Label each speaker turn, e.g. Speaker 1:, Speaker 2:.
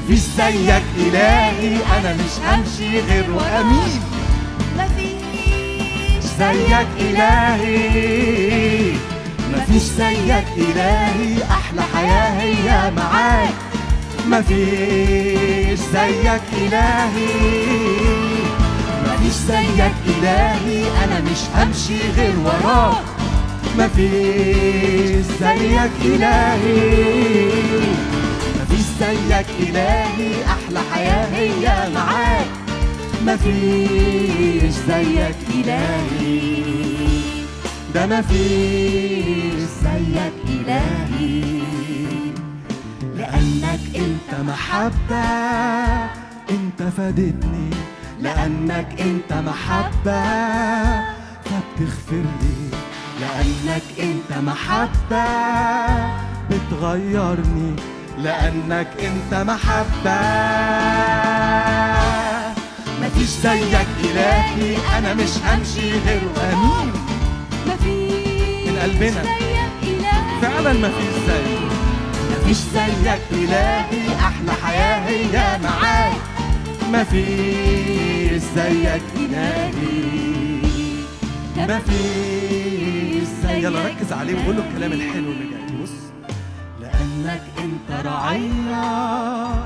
Speaker 1: مفيش زيك إلهي، أنا مش همشي غير وأمين.
Speaker 2: مفيش
Speaker 1: زيك إلهي، مفيش زيك إلهي، أحلى حياة هي معاك. مفيش زيك إلهي، مفيش زيك إلهي، أنا مش همشي غير وراك. مفيش زيك إلهي، مفيش زيك إلهي، أحلى حياة هي معاك. مفيش زيك إلهي، ده مفيش زيك إلهي. لأنك أنت محبة، أنت فادتني. لأنك أنت محبة فبتغفر لي. لأنك أنت محبة بتغيرني. لأنك أنت محبة. مفيش زيك إلهي، أنا مش همشي غير وأمين.
Speaker 2: مفيش
Speaker 1: من قلبنا
Speaker 2: زيك إلهي،
Speaker 1: فعلا مفيش زيك. مفيش زيك إلهي، أحلى حياة هي معاك. مفيش زيك إلهي، مفيش زيك. يلا ركز عليه وقول له الكلام الحلو اللي جاي. بص، لأنك أنت رعية